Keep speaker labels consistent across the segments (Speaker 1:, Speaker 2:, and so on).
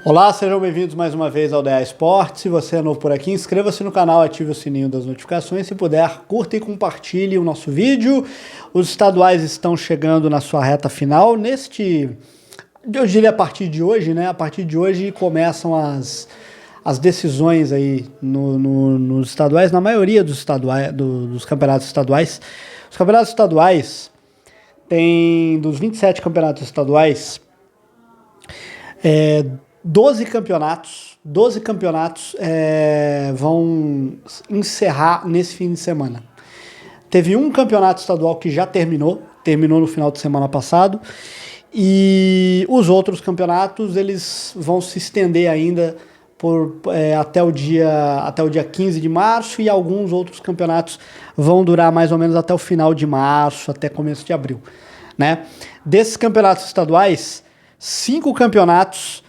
Speaker 1: Olá, sejam bem-vindos mais uma vez ao DA Esportes. Se você é novo por aqui, inscreva-se no canal, ative o sininho das notificações. Se puder, curta e compartilhe o nosso vídeo. Os estaduais estão chegando na sua reta final. Eu diria a partir de hoje, né? A partir de hoje começam as decisões aí nos estaduais, na maioria dos campeonatos estaduais. Os campeonatos estaduais tem dos 27 campeonatos estaduais, 12 campeonatos vão encerrar nesse fim de semana. Teve um campeonato estadual que já terminou no final de semana passado, e os outros campeonatos eles vão se estender ainda até o dia 15 de março, e alguns outros campeonatos vão durar mais ou menos até o final de março, até começo de abril, né? Desses campeonatos estaduais, 5 campeonatos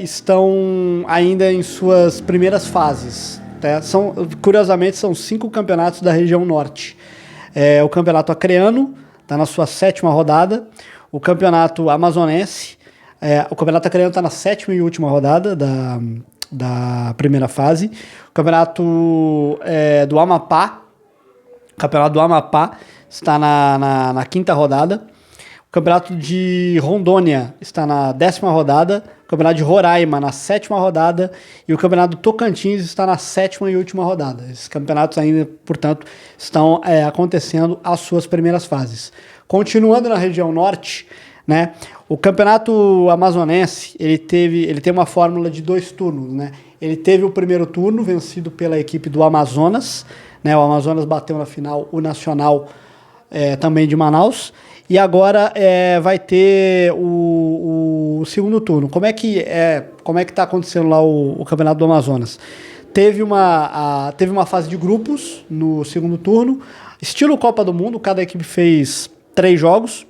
Speaker 1: estão ainda em suas primeiras fases, tá? Curiosamente, são 5 campeonatos da região norte. O campeonato acreano está na sua 7ª rodada, o campeonato amazonense, o campeonato acreano está na 7ª e última rodada da primeira fase, o campeonato do Amapá, está na 5ª rodada, o campeonato de Rondônia está na 10ª rodada, o campeonato de Roraima na 7ª rodada e o campeonato do Tocantins está na 7ª e última rodada. Esses campeonatos ainda, portanto, estão acontecendo as suas primeiras fases. Continuando na região norte, né, o campeonato amazonense ele tem uma fórmula de 2 turnos, né? Ele teve o primeiro turno vencido pela equipe do Amazonas, né? O Amazonas bateu na final o Nacional também de Manaus. E agora vai ter o segundo turno. Como é que está acontecendo lá o Campeonato do Amazonas? Teve uma fase de grupos no segundo turno, estilo Copa do Mundo, cada equipe fez 3 jogos.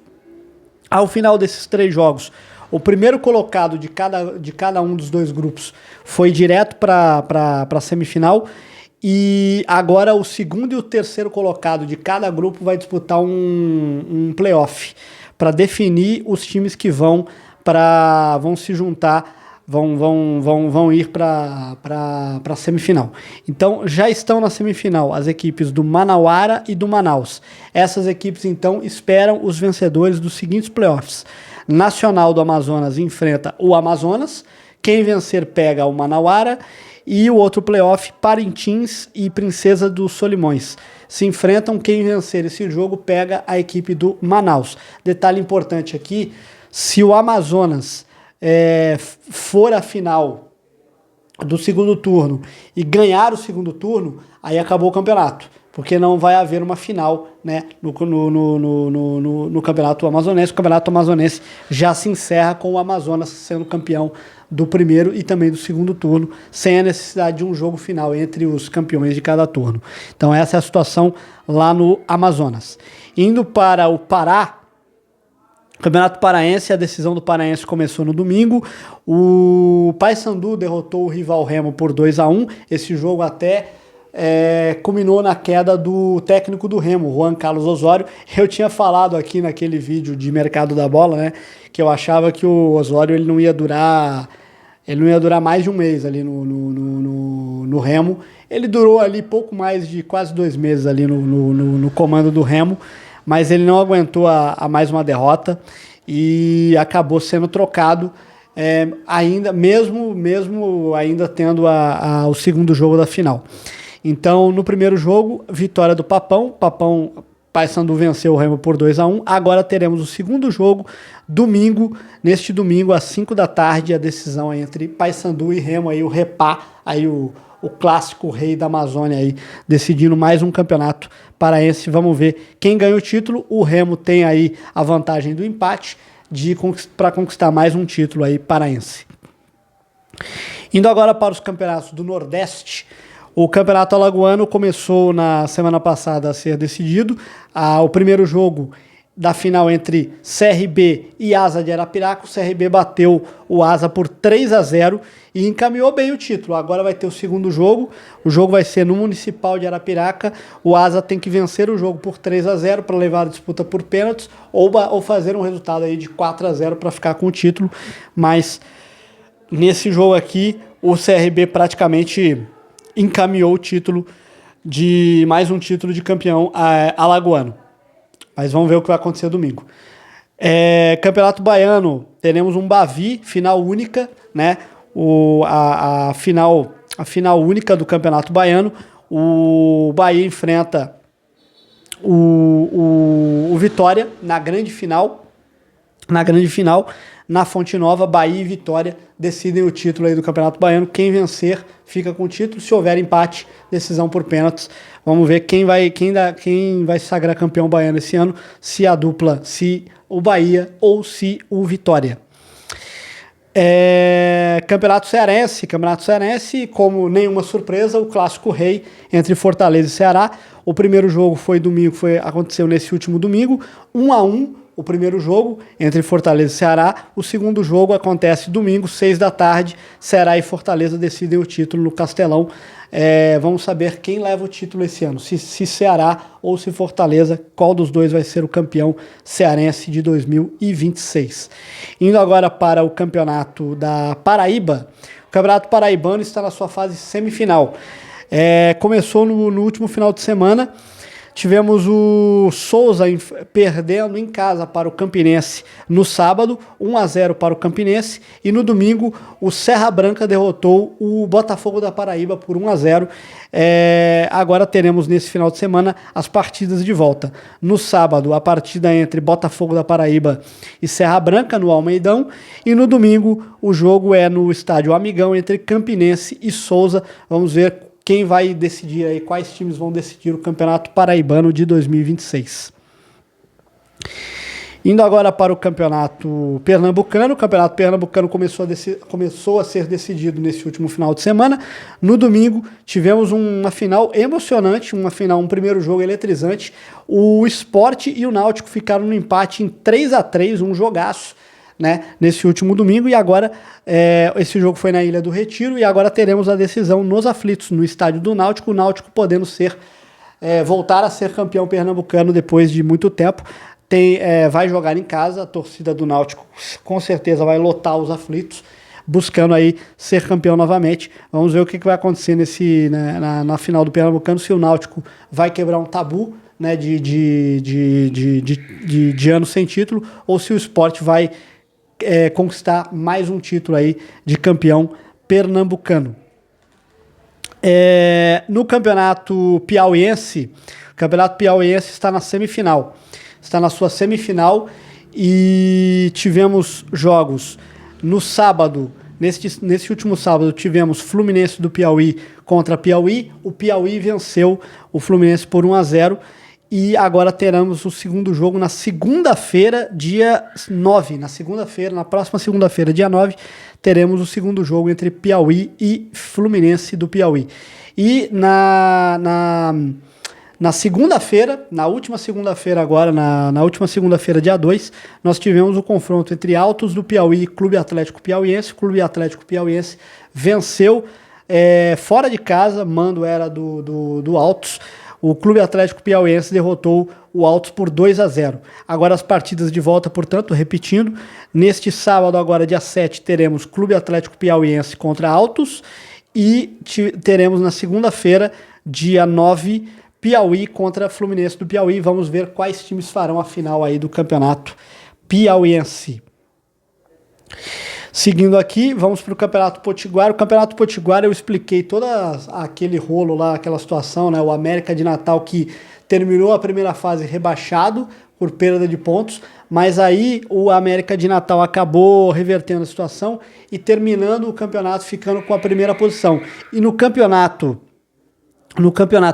Speaker 1: Ao final desses 3 jogos, o primeiro colocado de cada um dos 2 grupos foi direto para a semifinal. E agora o segundo e o terceiro colocado de cada grupo vai disputar um playoff para definir os times que vão se juntar, vão ir para a semifinal. Então já estão na semifinal as equipes do Manauara e do Manaus. Essas equipes então esperam os vencedores dos seguintes playoffs. Nacional do Amazonas enfrenta o Amazonas, quem vencer pega o Manauara. E o outro playoff, Parintins e Princesa dos Solimões se enfrentam. Quem vencer esse jogo pega a equipe do Manaus. Detalhe importante aqui: se o Amazonas for a final do segundo turno e ganhar o segundo turno, aí acabou o campeonato, porque não vai haver uma final, né, no campeonato amazonense. O campeonato amazonense já se encerra com o Amazonas sendo campeão do primeiro e também do segundo turno, sem a necessidade de um jogo final entre os campeões de cada turno. Então essa é a situação lá no Amazonas. Indo para o Pará, Campeonato Paraense, a decisão do Paraense começou no domingo. O Paysandu derrotou o rival Remo por 2-1. Esse jogo até culminou na queda do técnico do Remo, Juan Carlos Osório. Eu tinha falado aqui naquele vídeo de mercado da bola, né, que eu achava que o Osório ele não ia durar mais de um mês ali no Remo. Ele durou ali pouco mais de quase 2 meses ali no comando do Remo, mas ele não aguentou a mais uma derrota e acabou sendo trocado, ainda mesmo ainda tendo o segundo jogo da final. Então, no primeiro jogo, vitória do Papão. Paysandu venceu o Remo por 2-1. Agora teremos o segundo jogo, neste domingo, às 5 da tarde, a decisão entre Paysandu e Remo, aí o Repá, aí o clássico rei da Amazônia, aí, decidindo mais um campeonato paraense. Vamos ver quem ganha o título. O Remo tem aí a vantagem do empate para conquistar mais um título aí paraense. Indo agora para os campeonatos do Nordeste. O campeonato alagoano começou na semana passada a ser decidido. O primeiro jogo da final entre CRB e Asa de Arapiraca. O CRB bateu o Asa por 3-0 e encaminhou bem o título. Agora vai ter o segundo jogo. O jogo vai ser no Municipal de Arapiraca. O Asa tem que vencer o jogo por 3-0 para levar a disputa por pênaltis ou fazer um resultado aí de 4-0 para ficar com o título. Mas nesse jogo aqui, o CRB praticamente encaminhou o título de mais um título de campeão alagoano. Mas vamos ver o que vai acontecer domingo. Campeonato Baiano, teremos um Bavi, final única, né? A final única do Campeonato Baiano. O Bahia enfrenta o Vitória na grande final. Na Fonte Nova, Bahia e Vitória decidem o título aí do Campeonato Baiano. Quem vencer fica com o título. Se houver empate, decisão por pênaltis. Vamos ver quem vai se sagrar campeão baiano esse ano. Se a dupla, se o Bahia ou se o Vitória. Campeonato Cearense, como nenhuma surpresa, o clássico rei entre Fortaleza e Ceará. O primeiro jogo foi domingo, aconteceu nesse último domingo, 1-1. O primeiro jogo entre Fortaleza e Ceará. O segundo jogo acontece domingo, 6 da tarde. Ceará e Fortaleza decidem o título no Castelão. Vamos saber quem leva o título esse ano. Se Ceará ou se Fortaleza. Qual dos dois vai ser o campeão cearense de 2026. Indo agora para o campeonato da Paraíba. O campeonato paraibano está na sua fase semifinal. Começou no último final de semana. Tivemos o Souza perdendo em casa para o Campinense no sábado, 1-0 para o Campinense, e no domingo o Serra Branca derrotou o Botafogo da Paraíba por 1-0. Agora teremos nesse final de semana as partidas de volta. No sábado, a partida entre Botafogo da Paraíba e Serra Branca no Almeidão, e no domingo o jogo é no Estádio Amigão entre Campinense e Souza. Vamos ver quem vai decidir aí, quais times vão decidir o Campeonato Paraibano de 2026. Indo agora para o Campeonato Pernambucano. O Campeonato Pernambucano começou a ser decidido nesse último final de semana. No domingo, tivemos uma final emocionante, um primeiro jogo eletrizante. O Sport e o Náutico ficaram no empate em 3-3, um jogaço, né, nesse último domingo, e agora esse jogo foi na Ilha do Retiro, e agora teremos a decisão nos aflitos, no estádio do Náutico, o Náutico podendo voltar a ser campeão pernambucano depois de muito tempo. Vai jogar em casa, a torcida do Náutico com certeza vai lotar os aflitos, buscando aí ser campeão novamente. Vamos ver o que vai acontecer na final do Pernambucano, se o Náutico vai quebrar um tabu, né, de ano sem título, ou se o Sport vai conquistar mais um título aí de campeão pernambucano. No campeonato piauiense, o campeonato piauiense está na semifinal. Está na sua semifinal e tivemos jogos no sábado. Nesse último sábado tivemos Fluminense do Piauí contra Piauí. O Piauí venceu o Fluminense por 1-0. E agora teremos o segundo jogo na segunda-feira, dia 9. Na próxima segunda-feira, dia 9, teremos o segundo jogo entre Piauí e Fluminense do Piauí. E na segunda-feira, na última segunda-feira agora, na última segunda-feira, dia 2, nós tivemos o confronto entre Altos do Piauí e Clube Atlético Piauiense. O Clube Atlético Piauiense venceu fora de casa, mando era do Altos. O Clube Atlético Piauiense derrotou o Altos por 2-0. Agora as partidas de volta, portanto, repetindo, neste sábado, agora dia 7, teremos Clube Atlético Piauiense contra Altos, e teremos na segunda-feira, dia 9, Piauí contra Fluminense do Piauí. Vamos ver quais times farão a final aí do Campeonato Piauiense. Seguindo aqui, vamos para o Campeonato Potiguar. O Campeonato Potiguar eu expliquei todo aquele rolo lá, aquela situação, né? O América de Natal que terminou a primeira fase rebaixado por perda de pontos, mas aí o América de Natal acabou revertendo a situação e terminando o campeonato ficando com a primeira posição. E no campeonato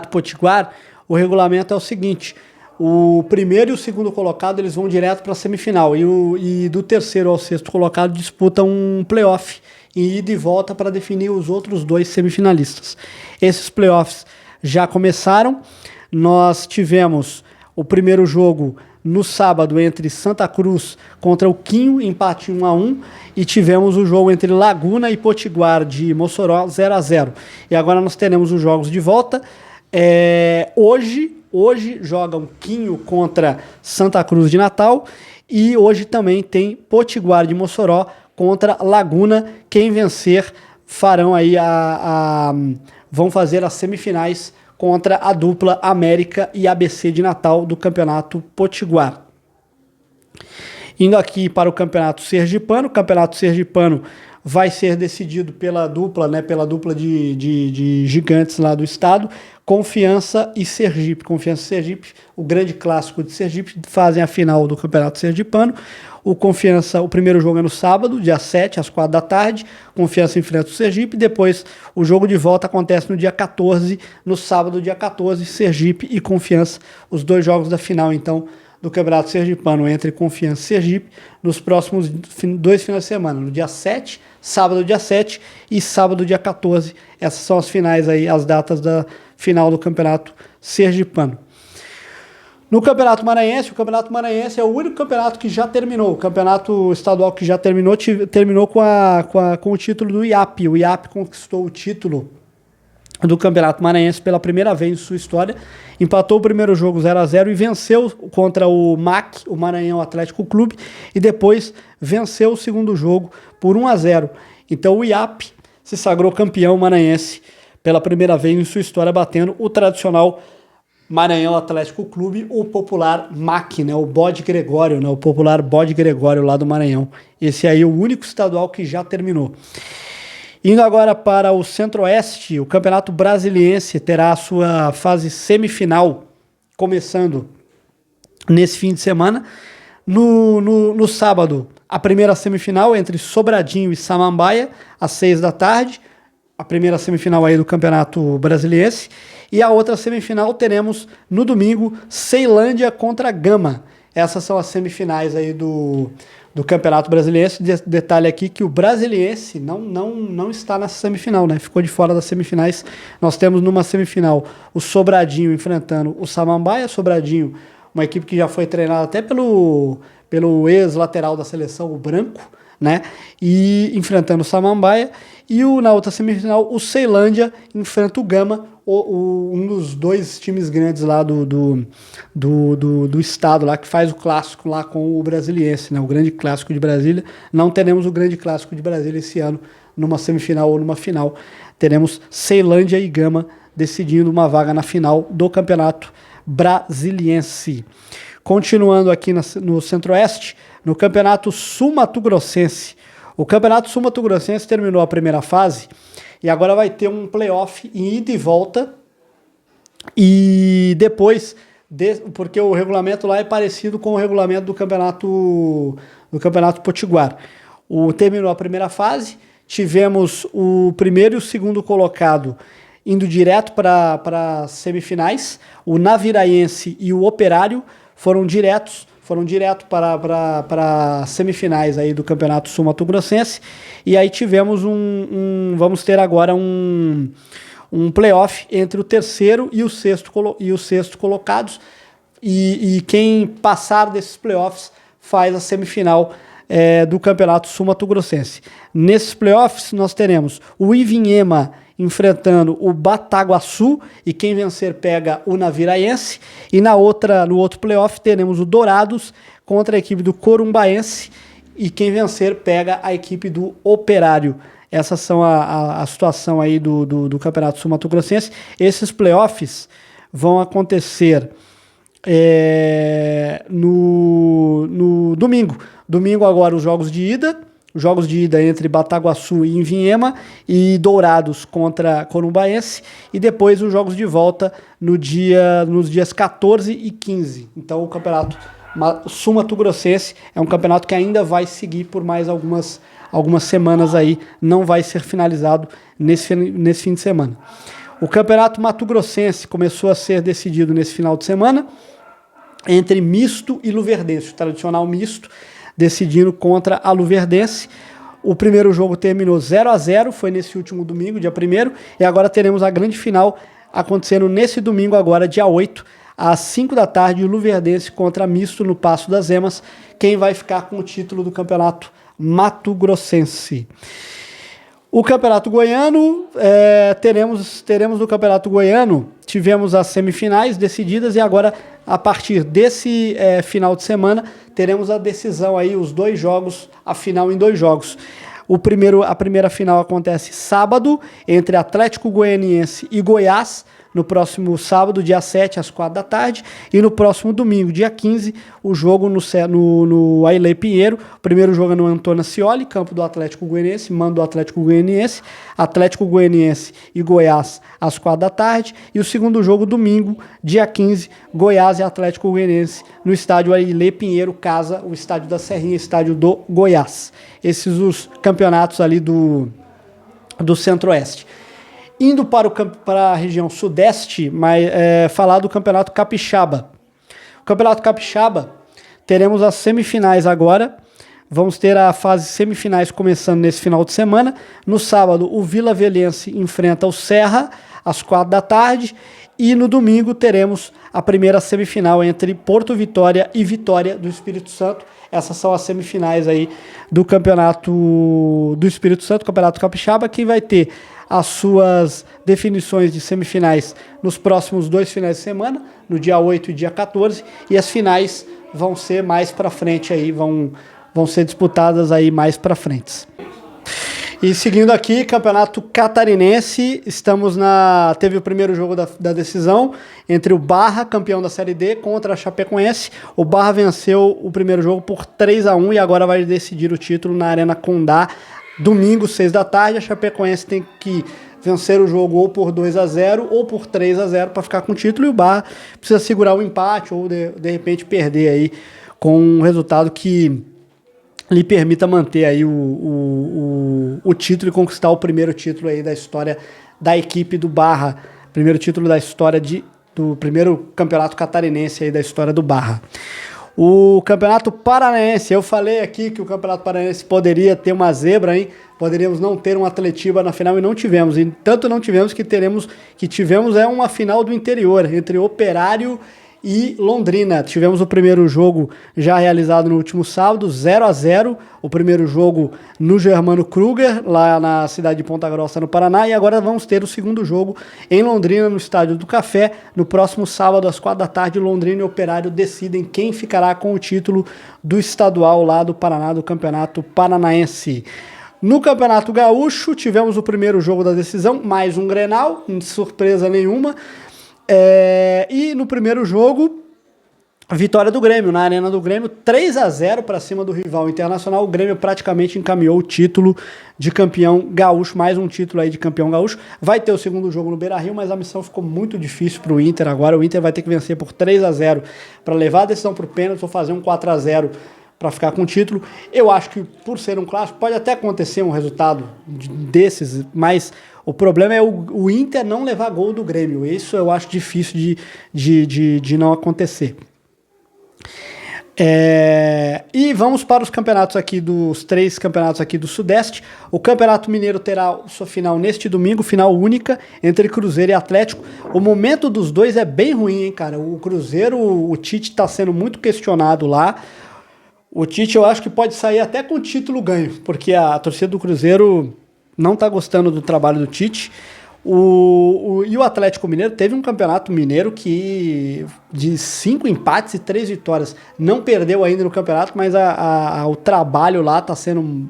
Speaker 1: Potiguar, o regulamento é o seguinte: o primeiro e o segundo colocado eles vão direto para a semifinal, e do terceiro ao sexto colocado disputam um playoff em ida e volta para definir os outros dois semifinalistas. Esses playoffs já começaram. Nós tivemos o primeiro jogo no sábado entre Santa Cruz contra o Quinho, empate 1-1, e tivemos o jogo entre Laguna e Potiguar de Mossoró, 0-0. E agora nós teremos os jogos de volta. Hoje jogam Quinho contra Santa Cruz de Natal, e hoje também tem Potiguar de Mossoró contra Laguna. Quem vencer farão aí vão fazer as semifinais contra a dupla América e ABC de Natal do Campeonato Potiguar. Indo aqui para o Campeonato Sergipano, vai ser decidido pela dupla, né, pela dupla de gigantes lá do estado, Confiança e Sergipe. Confiança e Sergipe, o grande clássico de Sergipe, fazem a final do Campeonato Sergipano. O Confiança, o primeiro jogo é no sábado, dia 7, às 4 da tarde. Confiança enfrenta o Sergipe. Depois, o jogo de volta acontece no dia 14, no sábado, dia 14, Sergipe e Confiança. Os dois jogos da final, então, do Campeonato Sergipano entre Confiança e Sergipe, nos próximos 2 finais de semana, no dia 7, sábado dia 7 e sábado dia 14. Essas são as finais aí, as datas da final do Campeonato Sergipano. No Campeonato Maranhense, o Campeonato Maranhense é o único campeonato que já terminou. O campeonato estadual que já terminou com o título do IAP. O IAP conquistou o título do Campeonato Maranhense pela primeira vez em sua história. Empatou o primeiro jogo 0-0 e venceu contra o MAC, o Maranhão Atlético Clube, e depois venceu o segundo jogo por 1-0. Então o IAP se sagrou campeão maranhense pela primeira vez em sua história, batendo o tradicional Maranhão Atlético Clube, o popular MAC, né, o Bode Gregório, né, o popular Bode Gregório lá do Maranhão. Esse aí é o único estadual que já terminou. Indo agora para o Centro-Oeste, o Campeonato Brasiliense terá a sua fase semifinal, começando nesse fim de semana. No sábado, a primeira semifinal entre Sobradinho e Samambaia, às 6 da tarde. A primeira semifinal aí do Campeonato Brasiliense. E a outra semifinal teremos no domingo, Ceilândia contra Gama. Essas são as semifinais aí do Campeonato Brasiliense. Detalhe aqui que o Brasiliense não está nessa semifinal, né? Ficou de fora das semifinais. Nós temos numa semifinal o Sobradinho enfrentando o Samambaia. Sobradinho, uma equipe que já foi treinada até pelo ex-lateral da seleção, o Branco, né? E enfrentando o Samambaia. E na outra semifinal, o Ceilândia enfrenta o Gama, um dos dois times grandes lá do estado, lá que faz o clássico lá com o Brasiliense, né? O grande clássico de Brasília. Não teremos o grande clássico de Brasília esse ano, numa semifinal ou numa final. Teremos Ceilândia e Gama decidindo uma vaga na final do Campeonato Brasiliense. Continuando aqui no Centro-Oeste, no Campeonato Sul-Mato-Grossense. O Campeonato Sul-Mato-Grossense terminou a primeira fase e agora vai ter um playoff em ida e volta. E depois, porque o regulamento lá é parecido com o regulamento do Campeonato Potiguar. Terminou a primeira fase, tivemos o primeiro e o segundo colocado indo direto para semifinais. O Naviraense e o Operário foram direto para semifinais aí do Campeonato Sul-Mato-Grossense. E aí tivemos vamos ter agora um playoff entre o terceiro e o sexto colocados. E quem passar desses playoffs faz a semifinal do Campeonato Sul-Mato-Grossense. Nesses playoffs nós teremos o Ivinhema enfrentando o Bataguaçu, e quem vencer pega o Naviraense. E no outro playoff teremos o Dourados contra a equipe do Corumbaense, e quem vencer pega a equipe do Operário. Essas são a situação aí do Campeonato Sul-Mato-Grossense. Esses playoffs vão acontecer no domingo. Domingo agora os jogos de ida. Jogos de ida entre Bataguaçu e Ivinhema, e Dourados contra Corumbaense, e depois os jogos de volta nos dias 14 e 15. Então o Campeonato Sul-Mato-Grossense é um campeonato que ainda vai seguir por mais algumas semanas aí, não vai ser finalizado nesse fim de semana. O Campeonato Mato-Grossense começou a ser decidido nesse final de semana entre Misto e Luverdense, o tradicional Misto, decidindo contra a Luverdense. O primeiro jogo terminou 0-0, foi nesse último domingo, dia 1º, e agora teremos a grande final acontecendo nesse domingo agora, dia 8, às 5 da tarde, o Luverdense contra Misto no Passo das Emas. Quem vai ficar com o título do Campeonato Mato-Grossense? O Campeonato Goiano, teremos no Campeonato Goiano, tivemos as semifinais decididas e agora a partir desse final de semana, teremos a decisão aí, os 2 jogos, a final em 2 jogos. A primeira final acontece sábado, entre Atlético Goianiense e Goiás, no próximo sábado, dia 7, às 4 da tarde, e no próximo domingo, dia 15, o jogo no Ailê Pinheiro. O primeiro jogo é no Antônio Ascioli, campo do Atlético Goianiense, mando do Atlético Goianiense e Goiás, às 4 da tarde, e o segundo jogo, domingo, dia 15, Goiás e Atlético Goianiense, no estádio Ailê Pinheiro, casa, o estádio da Serrinha, estádio do Goiás. Esses os campeonatos ali do Centro-Oeste. Indo para a região sudeste, falar do Campeonato Capixaba. O Campeonato Capixaba, teremos as semifinais agora. Vamos ter a fase semifinais começando nesse final de semana. No sábado, o Vila Velhense enfrenta o Serra, às 4 da tarde. E no domingo teremos a primeira semifinal entre Porto Vitória e Vitória do Espírito Santo. Essas são as semifinais aí do Campeonato do Espírito Santo, Campeonato Capixaba, que vai ter as suas definições de semifinais nos próximos 2 finais de semana, no dia 8 e dia 14, e as finais vão ser mais para frente aí, vão ser disputadas aí mais para frente. E seguindo aqui, Campeonato Catarinense, teve o primeiro jogo da decisão entre o Barra, campeão da Série D, contra a Chapecoense. O Barra venceu o primeiro jogo por 3-1 e agora vai decidir o título na Arena Condá, domingo, 6 da tarde. A Chapecoense tem que vencer o jogo ou por 2-0 ou por 3-0 para ficar com o título, e o Barra precisa segurar o empate ou de repente perder aí com um resultado que lhe permita manter aí o título e conquistar o primeiro título aí da história da equipe do Barra. Primeiro título da história do primeiro campeonato catarinense aí da história do Barra. O Campeonato Paranaense, eu falei aqui que o Campeonato Paranaense poderia ter uma zebra, hein? Poderíamos não ter um Atletiba na final e não tivemos. E tanto não tivemos que tivemos uma final do interior, entre Operário e Londrina. Tivemos o primeiro jogo já realizado no último sábado, 0-0, o primeiro jogo no Germano Kruger, lá na cidade de Ponta Grossa, no Paraná, e agora vamos ter o segundo jogo em Londrina, no Estádio do Café, no próximo sábado, às 4 da tarde. Londrina e Operário decidem quem ficará com o título do estadual lá do Paraná, do Campeonato Paranaense. No Campeonato Gaúcho, tivemos o primeiro jogo da decisão, mais um Grenal, surpresa nenhuma. E no primeiro jogo, vitória do Grêmio, na Arena do Grêmio, 3-0 para cima do rival Internacional. O Grêmio praticamente encaminhou o título de campeão gaúcho, mais um título aí de campeão gaúcho. Vai ter o segundo jogo no Beira-Rio, mas a missão ficou muito difícil para o Inter agora. O Inter vai ter que vencer por 3-0 para levar a decisão para o pênalti ou fazer um 4-0 para ficar com o título. Eu acho que, por ser um clássico, pode até acontecer um resultado desses, mas o problema é o Inter não levar gol do Grêmio. Isso eu acho difícil de não acontecer. E vamos para os campeonatos aqui, dos 3 campeonatos aqui do Sudeste. O Campeonato Mineiro terá sua final neste domingo, final única entre Cruzeiro e Atlético. O momento dos dois é bem ruim, hein, cara? O Cruzeiro, o Tite está sendo muito questionado lá. O Tite, eu acho que pode sair até com o título ganho, porque a torcida do Cruzeiro não está gostando do trabalho do Tite. E o Atlético Mineiro teve um campeonato mineiro que de 5 empates e 3 vitórias. Não perdeu ainda no campeonato, mas o trabalho lá está sendo...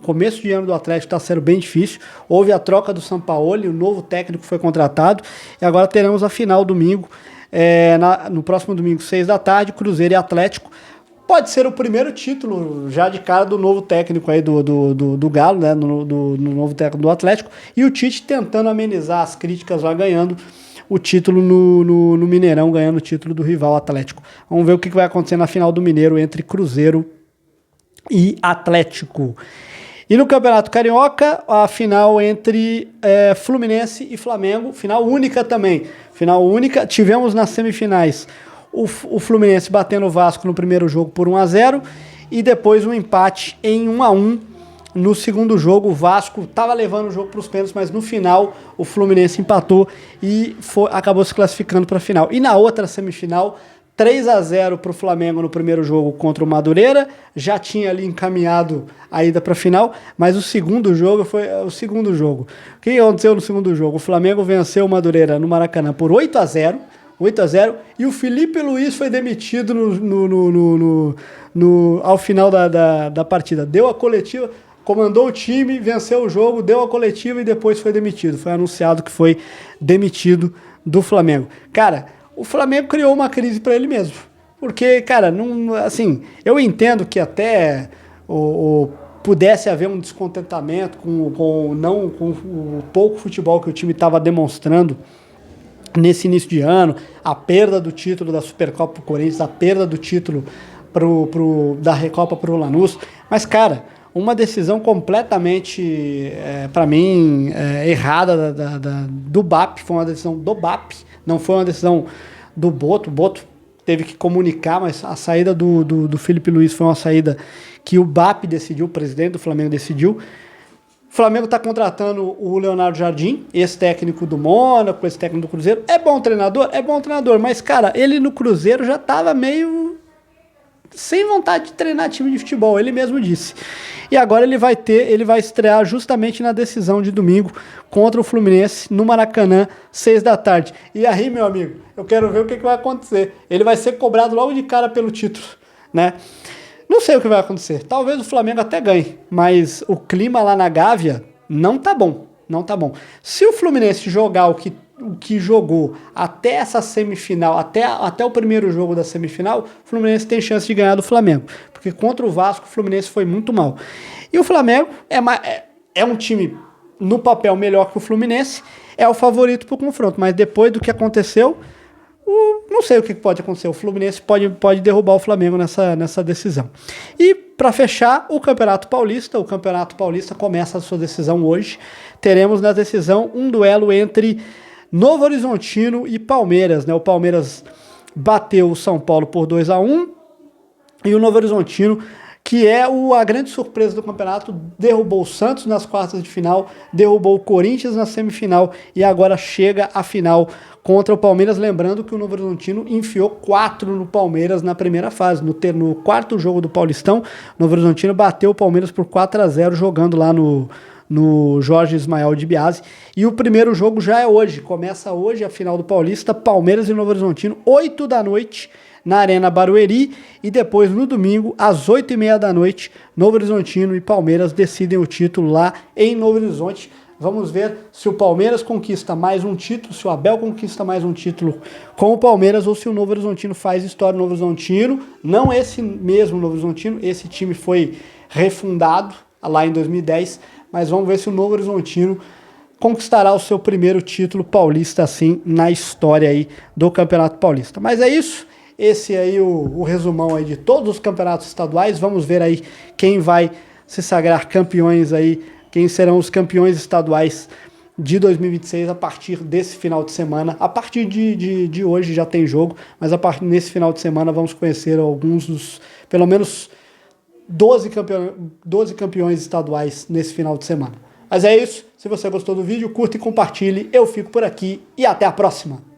Speaker 1: começo de ano do Atlético está sendo bem difícil. Houve a troca do Sampaoli, o novo técnico foi contratado, e agora teremos a final domingo, no próximo domingo, 6 da tarde, Cruzeiro e Atlético. Pode ser o primeiro título já de cara do novo técnico aí do Galo, né? Do novo técnico do Atlético. E o Tite tentando amenizar as críticas lá, ganhando o título no Mineirão, ganhando o título do rival Atlético. Vamos ver o que vai acontecer na final do Mineiro entre Cruzeiro e Atlético. E no Campeonato Carioca, a final entre Fluminense e Flamengo, final única também. Final única, tivemos nas semifinais o Fluminense batendo o Vasco no primeiro jogo por 1-0 e depois um empate em 1-1 no segundo jogo. O Vasco estava levando o jogo para os pênaltis, mas no final o Fluminense empatou e acabou se classificando para a final. E na outra semifinal, 3-0 para o Flamengo no primeiro jogo contra o Madureira, já tinha ali encaminhado a ida para a final, mas o segundo jogo foi o segundo jogo. O que aconteceu no segundo jogo? O Flamengo venceu o Madureira no Maracanã por 8-0, 8-0, e o Felipe Luiz foi demitido ao final da partida. Deu a coletiva, comandou o time, venceu o jogo, deu a coletiva e depois foi demitido. Foi anunciado que foi demitido do Flamengo. Cara, o Flamengo criou uma crise para ele mesmo. Porque, cara, não, assim, eu entendo que até pudesse haver um descontentamento com o pouco futebol que o time estava demonstrando nesse início de ano, a perda do título da Supercopa pro Corinthians, a perda do título da Recopa pro Lanús. Mas, cara, uma decisão completamente, para mim, errada do BAP, foi uma decisão do BAP, não foi uma decisão do Boto. O Boto teve que comunicar, mas a saída do Felipe Luiz foi uma saída que o BAP decidiu, o presidente do Flamengo decidiu. O Flamengo está contratando o Leonardo Jardim, ex-técnico do Mônaco, ex-técnico do Cruzeiro. É bom treinador? É bom treinador, mas, cara, ele no Cruzeiro já estava meio sem vontade de treinar time de futebol, ele mesmo disse. E agora ele vai estrear justamente na decisão de domingo contra o Fluminense no Maracanã, 6 da tarde. E aí, meu amigo, eu quero ver o que vai acontecer. Ele vai ser cobrado logo de cara pelo título, né? Não sei o que vai acontecer. Talvez o Flamengo até ganhe, mas o clima lá na Gávea não tá bom. Não tá bom. Se o Fluminense jogar o que jogou até essa semifinal, até o primeiro jogo da semifinal, o Fluminense tem chance de ganhar do Flamengo. Porque contra o Vasco, o Fluminense foi muito mal. E o Flamengo é um time, no papel, melhor que o Fluminense, é o favorito pro confronto. Mas depois do que aconteceu, não sei o que pode acontecer. O Fluminense pode derrubar o Flamengo nessa decisão. E, para fechar, o Campeonato Paulista. O Campeonato Paulista começa a sua decisão hoje. Teremos na decisão um duelo entre Novo Horizontino e Palmeiras, né? O Palmeiras bateu o São Paulo por 2-1 e o Novo Horizontino, que é a grande surpresa do campeonato, derrubou o Santos nas quartas de final, derrubou o Corinthians na semifinal e agora chega à final contra o Palmeiras. Lembrando que o Novo Horizontino enfiou 4 no Palmeiras na primeira fase. No quarto jogo do Paulistão, o Novo Horizontino bateu o Palmeiras por 4-0 jogando lá no Jorge Ismael de Biasi. E o primeiro jogo já é hoje. Começa hoje a final do Paulista, Palmeiras e Novo Horizontino, 8 da noite, na Arena Barueri. E depois, no domingo, às 8h30 da noite, Novo Horizontino e Palmeiras decidem o título lá em Novo Horizonte. Vamos ver se o Palmeiras conquista mais um título, se o Abel conquista mais um título com o Palmeiras ou se o Novo Horizontino faz história. No Novo Horizontino, não esse mesmo Novo Horizontino, esse time foi refundado lá em 2010, mas vamos ver se o Novo Horizontino conquistará o seu primeiro título paulista, assim, na história aí do Campeonato Paulista. Mas é isso, esse aí o resumão aí de todos os campeonatos estaduais. Vamos ver aí quem vai se sagrar campeões aí, quem serão os campeões estaduais de 2026 a partir desse final de semana. A partir de hoje já tem jogo, mas nesse final de semana vamos conhecer alguns dos, pelo menos 12 campeões estaduais nesse final de semana. Mas é isso, se você gostou do vídeo, curta e compartilhe. Eu fico por aqui e até a próxima!